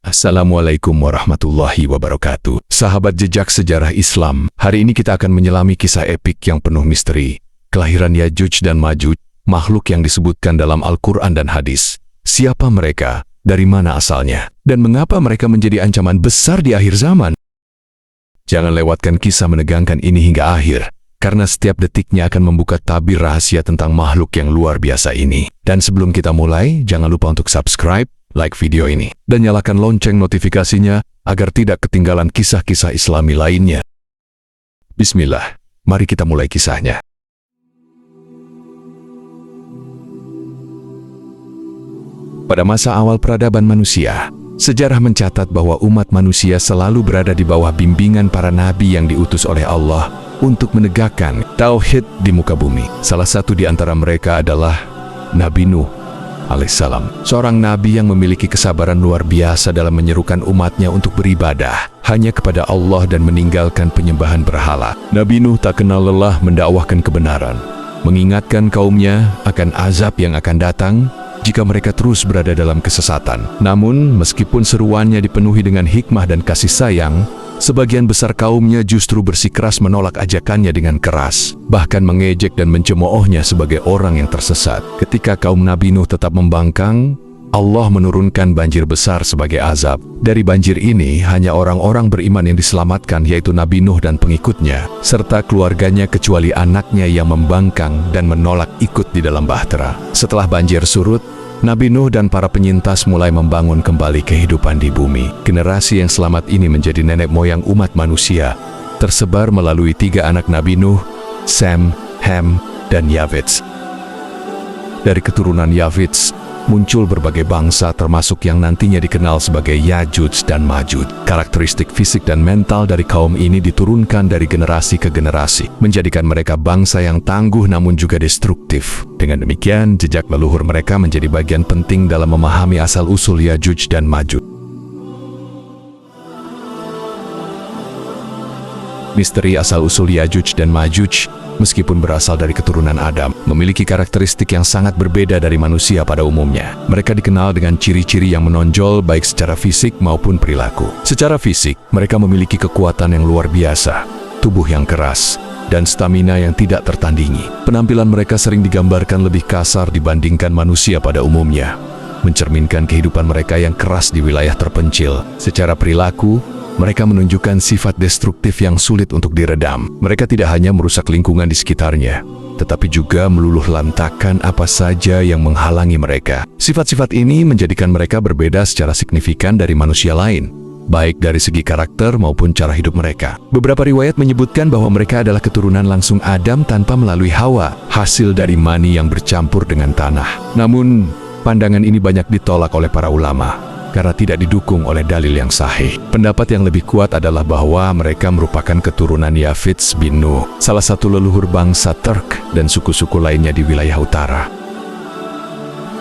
Assalamualaikum warahmatullahi wabarakatuh. Sahabat jejak sejarah Islam, hari ini kita akan menyelami kisah epik yang penuh misteri. Kelahiran Yajuj dan Majuj, makhluk yang disebutkan dalam Al-Quran dan hadis. Siapa mereka? Dari mana asalnya? Dan mengapa mereka menjadi ancaman besar di akhir zaman? Jangan lewatkan kisah menegangkan ini hingga akhir, karena setiap detiknya akan membuka tabir rahasia tentang makhluk yang luar biasa ini. Dan sebelum kita mulai, jangan lupa untuk subscribe, like video ini, dan nyalakan lonceng notifikasinya agar tidak ketinggalan kisah-kisah Islami lainnya. Bismillah, mari kita mulai kisahnya. Pada masa awal peradaban manusia, sejarah mencatat bahwa umat manusia selalu berada di bawah bimbingan para nabi yang diutus oleh Allah untuk menegakkan tauhid di muka bumi. Salah satu di antara mereka adalah Nabi Nuh alaihissalam, seorang nabi yang memiliki kesabaran luar biasa dalam menyerukan umatnya untuk beribadah hanya kepada Allah dan meninggalkan penyembahan berhala. Nabi Nuh tak kenal lelah mendakwahkan kebenaran, mengingatkan kaumnya akan azab yang akan datang jika mereka terus berada dalam kesesatan. Namun, meskipun seruannya dipenuhi dengan hikmah dan kasih sayang, sebagian besar kaumnya justru bersikeras menolak ajakannya dengan keras, bahkan mengejek dan mencemoohnya sebagai orang yang tersesat. Ketika kaum Nabi Nuh tetap membangkang, Allah menurunkan banjir besar sebagai azab. Dari banjir ini, hanya orang-orang beriman yang diselamatkan, yaitu Nabi Nuh dan pengikutnya, serta keluarganya kecuali anaknya yang membangkang dan menolak ikut di dalam bahtera. Setelah banjir surut, Nabi Nuh dan para penyintas mulai membangun kembali kehidupan di bumi. Generasi yang selamat ini menjadi nenek moyang umat manusia, tersebar melalui 3 anak Nabi Nuh, Sem, Ham, dan Yafets. Dari keturunan Yafets, muncul berbagai bangsa termasuk yang nantinya dikenal sebagai Yajuj dan Majuj. Karakteristik fisik dan mental dari kaum ini diturunkan dari generasi ke generasi, menjadikan mereka bangsa yang tangguh namun juga destruktif. Dengan demikian, jejak leluhur mereka menjadi bagian penting dalam memahami asal-usul Yajuj dan Majuj. Misteri asal-usul Yajuj dan Majuj, meskipun berasal dari keturunan Adam, memiliki karakteristik yang sangat berbeda dari manusia pada umumnya. Mereka dikenal dengan ciri-ciri yang menonjol baik secara fisik maupun perilaku. Secara fisik, mereka memiliki kekuatan yang luar biasa, tubuh yang keras, dan stamina yang tidak tertandingi. Penampilan mereka sering digambarkan lebih kasar dibandingkan manusia pada umumnya, mencerminkan kehidupan mereka yang keras di wilayah terpencil. Secara perilaku, mereka menunjukkan sifat destruktif yang sulit untuk diredam. Mereka tidak hanya merusak lingkungan di sekitarnya, tetapi juga meluluh lantakkan apa saja yang menghalangi mereka. Sifat-sifat ini menjadikan mereka berbeda secara signifikan dari manusia lain, baik dari segi karakter maupun cara hidup mereka. Beberapa riwayat menyebutkan bahwa mereka adalah keturunan langsung Adam tanpa melalui Hawa, hasil dari mani yang bercampur dengan tanah. Namun, pandangan ini banyak ditolak oleh para ulama karena tidak didukung oleh dalil yang sahih. Pendapat yang lebih kuat adalah bahwa mereka merupakan keturunan Yafets bin Nuh, salah satu leluhur bangsa Turk dan suku-suku lainnya di wilayah utara.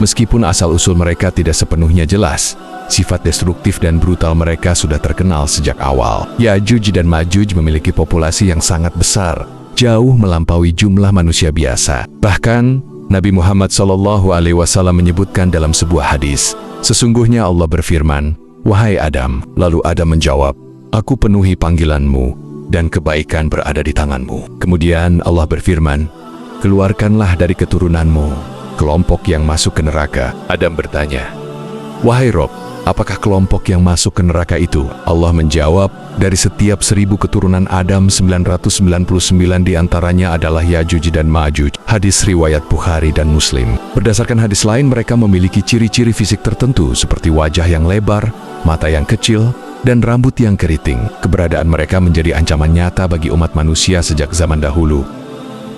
Meskipun asal-usul mereka tidak sepenuhnya jelas, sifat destruktif dan brutal mereka sudah terkenal sejak awal. Yajuj dan Majuj memiliki populasi yang sangat besar, jauh melampaui jumlah manusia biasa. Bahkan, Nabi Muhammad SAW menyebutkan dalam sebuah hadis, sesungguhnya Allah berfirman, "Wahai Adam," lalu Adam menjawab, "Aku penuhi panggilanmu, dan kebaikan berada di tanganmu." Kemudian Allah berfirman, "Keluarkanlah dari keturunanmu kelompok yang masuk ke neraka." Adam bertanya, "Wahai Rob, apakah kelompok yang masuk ke neraka itu?" Allah menjawab, "Dari setiap 1000 keturunan Adam, 999 diantaranya adalah Yajuj dan Majuj." Hadis riwayat Bukhari dan Muslim. Berdasarkan hadis lain, mereka memiliki ciri-ciri fisik tertentu seperti wajah yang lebar, mata yang kecil, dan rambut yang keriting. Keberadaan mereka menjadi ancaman nyata bagi umat manusia sejak zaman dahulu.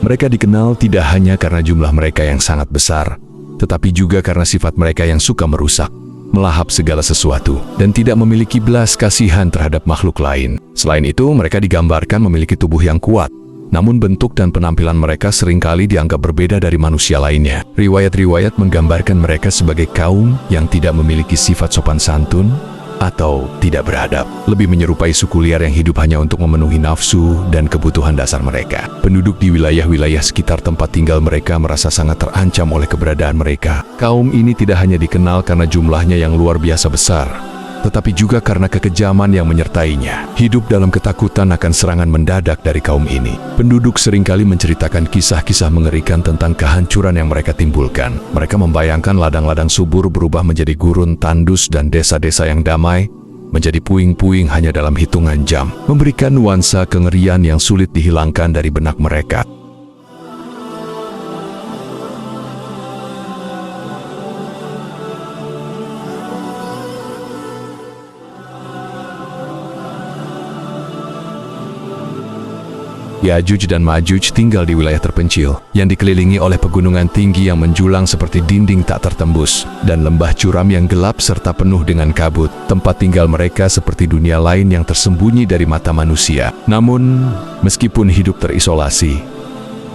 Mereka dikenal tidak hanya karena jumlah mereka yang sangat besar, tetapi juga karena sifat mereka yang suka merusak, melahap segala sesuatu, dan tidak memiliki belas kasihan terhadap makhluk lain. Selain itu, mereka digambarkan memiliki tubuh yang kuat, namun bentuk dan penampilan mereka seringkali dianggap berbeda dari manusia lainnya. Riwayat-riwayat menggambarkan mereka sebagai kaum yang tidak memiliki sifat sopan santun atau tidak beradab, lebih menyerupai suku liar yang hidup hanya untuk memenuhi nafsu dan kebutuhan dasar mereka. Penduduk di wilayah-wilayah sekitar tempat tinggal mereka merasa sangat terancam oleh keberadaan mereka. Kaum ini tidak hanya dikenal karena jumlahnya yang luar biasa besar, tetapi juga karena kekejaman yang menyertainya. Hidup dalam ketakutan akan serangan mendadak dari kaum ini. Penduduk seringkali menceritakan kisah-kisah mengerikan tentang kehancuran yang mereka timbulkan. Mereka membayangkan ladang-ladang subur berubah menjadi gurun tandus dan desa-desa yang damai menjadi puing-puing hanya dalam hitungan jam, memberikan nuansa kengerian yang sulit dihilangkan dari benak mereka. Yajuj dan Majuj tinggal di wilayah terpencil yang dikelilingi oleh pegunungan tinggi yang menjulang seperti dinding tak tertembus dan lembah curam yang gelap serta penuh dengan kabut. Tempat tinggal mereka seperti dunia lain yang tersembunyi dari mata manusia. Namun, meskipun hidup terisolasi,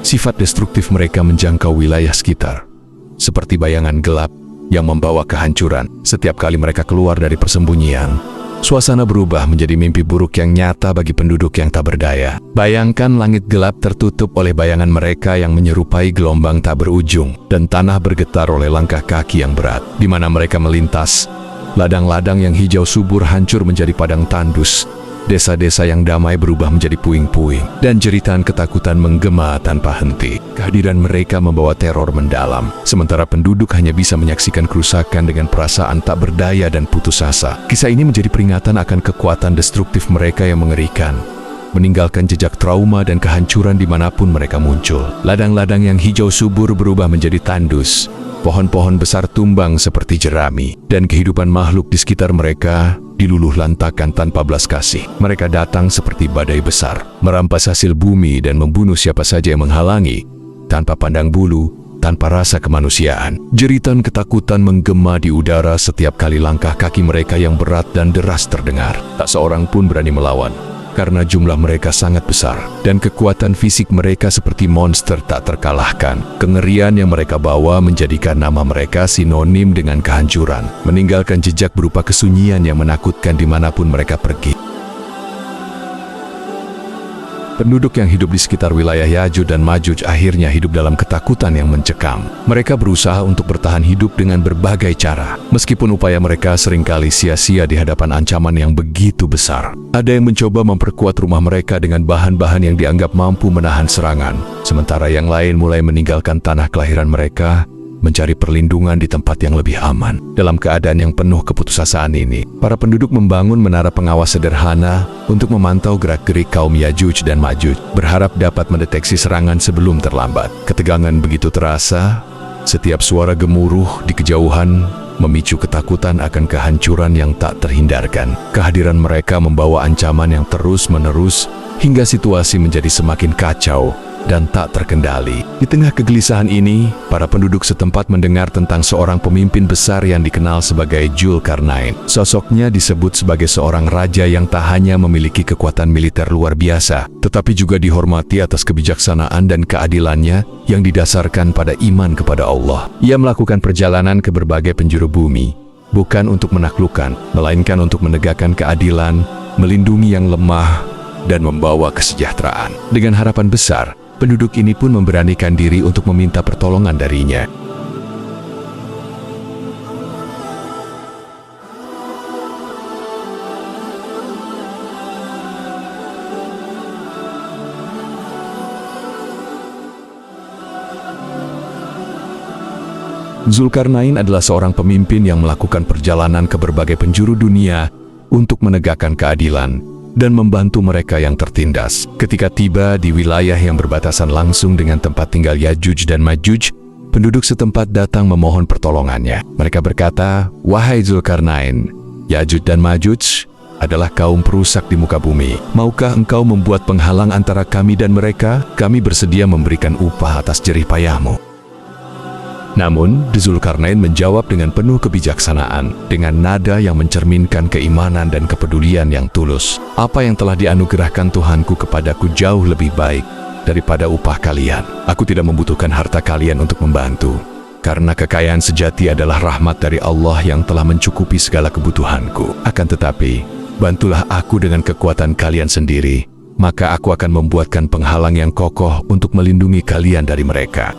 sifat destruktif mereka menjangkau wilayah sekitar, seperti bayangan gelap yang membawa kehancuran. Setiap kali mereka keluar dari persembunyian, suasana berubah menjadi mimpi buruk yang nyata bagi penduduk yang tak berdaya. Bayangkan langit gelap tertutup oleh bayangan mereka yang menyerupai gelombang tak berujung, dan tanah bergetar oleh langkah kaki yang berat. Di mana mereka melintas, ladang-ladang yang hijau subur hancur menjadi padang tandus. Desa-desa yang damai berubah menjadi puing-puing, dan jeritan ketakutan menggema tanpa henti. Kehadiran mereka membawa teror mendalam, sementara penduduk hanya bisa menyaksikan kerusakan dengan perasaan tak berdaya dan putus asa. Kisah ini menjadi peringatan akan kekuatan destruktif mereka yang mengerikan, meninggalkan jejak trauma dan kehancuran dimanapun mereka muncul. Ladang-ladang yang hijau subur berubah menjadi tandus, pohon-pohon besar tumbang seperti jerami, dan kehidupan makhluk di sekitar mereka diluluh lantakan tanpa belas kasih. Mereka datang seperti badai besar, merampas hasil bumi dan membunuh siapa saja yang menghalangi, tanpa pandang bulu, tanpa rasa kemanusiaan. Jeritan ketakutan menggema di udara setiap kali langkah kaki mereka yang berat dan deras terdengar. Tak seorang pun berani melawan, karena jumlah mereka sangat besar, dan kekuatan fisik mereka seperti monster tak terkalahkan. Kengerian yang mereka bawa menjadikan nama mereka sinonim dengan kehancuran, meninggalkan jejak berupa kesunyian yang menakutkan dimanapun mereka pergi. Penduduk yang hidup di sekitar wilayah Yajuj dan Majuj akhirnya hidup dalam ketakutan yang mencekam. Mereka berusaha untuk bertahan hidup dengan berbagai cara, meskipun upaya mereka seringkali sia-sia di hadapan ancaman yang begitu besar. Ada yang mencoba memperkuat rumah mereka dengan bahan-bahan yang dianggap mampu menahan serangan, sementara yang lain mulai meninggalkan tanah kelahiran mereka, mencari perlindungan di tempat yang lebih aman. Dalam keadaan yang penuh keputusasaan ini, para penduduk membangun menara pengawas sederhana untuk memantau gerak-gerik kaum Yajuj dan Majuj, berharap dapat mendeteksi serangan sebelum terlambat. Ketegangan begitu terasa, setiap suara gemuruh di kejauhan memicu ketakutan akan kehancuran yang tak terhindarkan. Kehadiran mereka membawa ancaman yang terus-menerus hingga situasi menjadi semakin kacau dan tak terkendali. Di tengah kegelisahan ini, para penduduk setempat mendengar tentang seorang pemimpin besar yang dikenal sebagai Zulkarnain. Sosoknya disebut sebagai seorang raja yang tak hanya memiliki kekuatan militer luar biasa, tetapi juga dihormati atas kebijaksanaan dan keadilannya yang didasarkan pada iman kepada Allah. Ia melakukan perjalanan ke berbagai penjuru bumi, bukan untuk menaklukkan, melainkan untuk menegakkan keadilan, melindungi yang lemah, dan membawa kesejahteraan. Dengan harapan besar, penduduk ini pun memberanikan diri untuk meminta pertolongan darinya. Zulkarnain adalah seorang pemimpin yang melakukan perjalanan ke berbagai penjuru dunia untuk menegakkan keadilan dan membantu mereka yang tertindas. Ketika tiba di wilayah yang berbatasan langsung dengan tempat tinggal Yajuj dan Majuj, penduduk setempat datang memohon pertolongannya. Mereka berkata, "Wahai Zulkarnain, Yajuj dan Majuj adalah kaum perusak di muka bumi. Maukah engkau membuat penghalang antara kami dan mereka? Kami bersedia memberikan upah atas jerih payahmu." Namun, Zulkarnain menjawab dengan penuh kebijaksanaan, dengan nada yang mencerminkan keimanan dan kepedulian yang tulus. "Apa yang telah dianugerahkan Tuhanku kepadaku jauh lebih baik daripada upah kalian. Aku tidak membutuhkan harta kalian untuk membantu, karena kekayaan sejati adalah rahmat dari Allah yang telah mencukupi segala kebutuhanku. Akan tetapi, bantulah aku dengan kekuatan kalian sendiri, maka aku akan membuatkan penghalang yang kokoh untuk melindungi kalian dari mereka."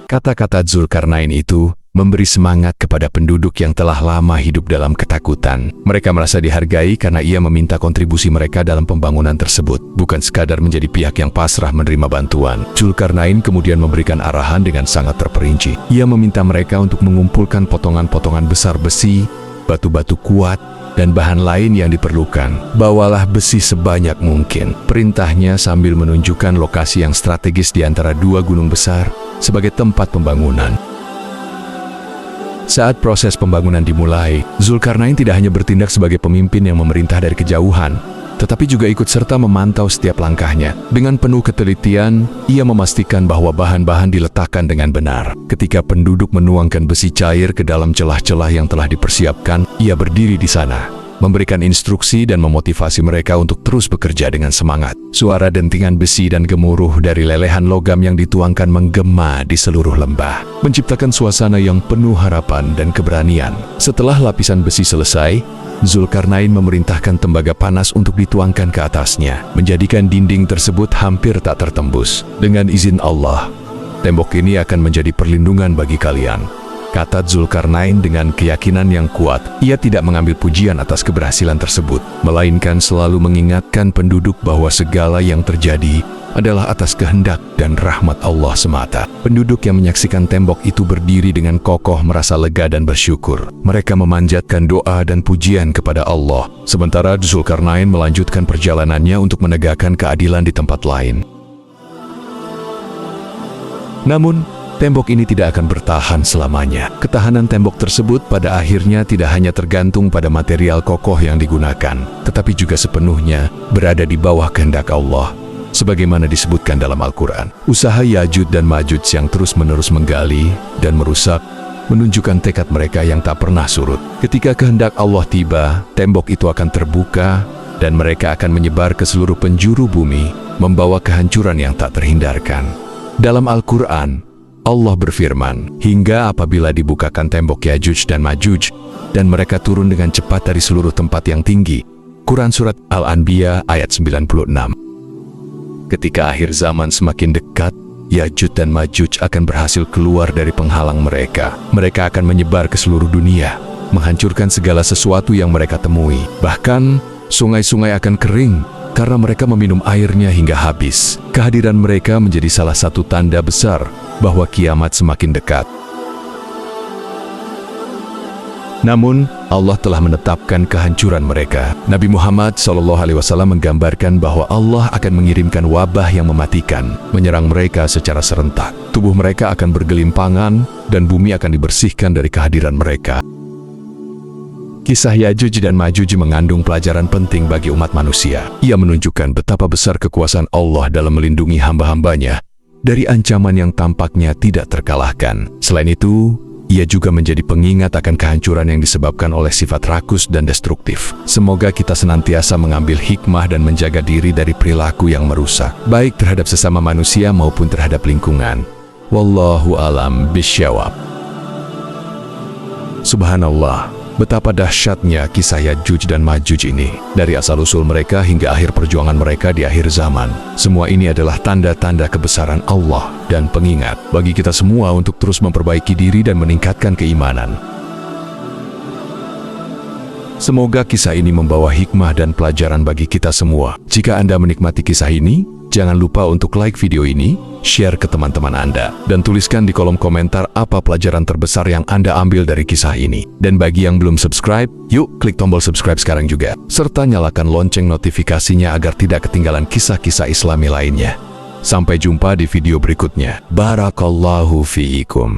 Kata-kata Zulkarnain itu memberi semangat kepada penduduk yang telah lama hidup dalam ketakutan. Mereka merasa dihargai karena ia meminta kontribusi mereka dalam pembangunan tersebut, bukan sekadar menjadi pihak yang pasrah menerima bantuan. Zulkarnain kemudian memberikan arahan dengan sangat terperinci. Ia meminta mereka untuk mengumpulkan potongan-potongan besar besi, batu-batu kuat, dan bahan lain yang diperlukan. Bawalah besi sebanyak mungkin. Perintahnya sambil menunjukkan lokasi yang strategis di antara dua gunung besar sebagai tempat pembangunan. Saat proses pembangunan dimulai, Zulkarnain tidak hanya bertindak sebagai pemimpin yang memerintah dari kejauhan, tetapi juga ikut serta memantau setiap langkahnya. Dengan penuh ketelitian, ia memastikan bahwa bahan-bahan diletakkan dengan benar. Ketika penduduk menuangkan besi cair ke dalam celah-celah yang telah dipersiapkan, ia berdiri di sana, memberikan instruksi dan memotivasi mereka untuk terus bekerja dengan semangat. Suara dentingan besi dan gemuruh dari lelehan logam yang dituangkan menggema di seluruh lembah, menciptakan suasana yang penuh harapan dan keberanian. Setelah lapisan besi selesai, Zulkarnain memerintahkan tembaga panas untuk dituangkan ke atasnya, menjadikan dinding tersebut hampir tak tertembus. Dengan izin Allah, tembok ini akan menjadi perlindungan bagi kalian, kata Zulkarnain dengan keyakinan yang kuat. Ia tidak mengambil pujian atas keberhasilan tersebut, melainkan selalu mengingatkan penduduk bahwa segala yang terjadi adalah atas kehendak dan rahmat Allah semata. Penduduk yang menyaksikan tembok itu berdiri dengan kokoh, merasa lega dan bersyukur. Mereka memanjatkan doa dan pujian kepada Allah, sementara Zulkarnain melanjutkan perjalanannya untuk menegakkan keadilan di tempat lain. Namun, tembok ini tidak akan bertahan selamanya. Ketahanan tembok tersebut pada akhirnya tidak hanya tergantung pada material kokoh yang digunakan, tetapi juga sepenuhnya berada di bawah kehendak Allah, sebagaimana disebutkan dalam Al-Quran. Usaha Ya'juj dan Ma'juj yang terus-menerus menggali dan merusak menunjukkan tekad mereka yang tak pernah surut. Ketika kehendak Allah tiba, tembok itu akan terbuka dan mereka akan menyebar ke seluruh penjuru bumi, membawa kehancuran yang tak terhindarkan. Dalam Al-Quran, Allah berfirman, hingga apabila dibukakan tembok Ya'juj dan Ma'juj, dan mereka turun dengan cepat dari seluruh tempat yang tinggi. Quran Surat Al-Anbiya ayat 96. Ketika akhir zaman semakin dekat, Ya'juj dan Ma'juj akan berhasil keluar dari penghalang mereka. Mereka akan menyebar ke seluruh dunia, menghancurkan segala sesuatu yang mereka temui. Bahkan, sungai-sungai akan kering karena mereka meminum airnya hingga habis. Kehadiran mereka menjadi salah satu tanda besar bahwa kiamat semakin dekat. Namun, Allah telah menetapkan kehancuran mereka. Nabi Muhammad SAW menggambarkan bahwa Allah akan mengirimkan wabah yang mematikan, menyerang mereka secara serentak. Tubuh mereka akan bergelimpangan, dan bumi akan dibersihkan dari kehadiran mereka. Kisah Ya'juj dan Ma'juj mengandung pelajaran penting bagi umat manusia. Ia menunjukkan betapa besar kekuasaan Allah dalam melindungi hamba-hambanya dari ancaman yang tampaknya tidak terkalahkan. Selain itu, ia juga menjadi pengingat akan kehancuran yang disebabkan oleh sifat rakus dan destruktif. Semoga kita senantiasa mengambil hikmah dan menjaga diri dari perilaku yang merusak, baik terhadap sesama manusia maupun terhadap lingkungan. Wallahu a'lam bisyawab. Subhanallah, betapa dahsyatnya kisah Ya'juj dan Ma'juj ini. Dari asal-usul mereka hingga akhir perjuangan mereka di akhir zaman. Semua ini adalah tanda-tanda kebesaran Allah dan pengingat bagi kita semua untuk terus memperbaiki diri dan meningkatkan keimanan. Semoga kisah ini membawa hikmah dan pelajaran bagi kita semua. Jika Anda menikmati kisah ini, jangan lupa untuk like video ini, share ke teman-teman Anda, dan tuliskan di kolom komentar apa pelajaran terbesar yang Anda ambil dari kisah ini. Dan bagi yang belum subscribe, yuk klik tombol subscribe sekarang juga, serta nyalakan lonceng notifikasinya agar tidak ketinggalan kisah-kisah Islami lainnya. Sampai jumpa di video berikutnya. Barakallahu fiikum.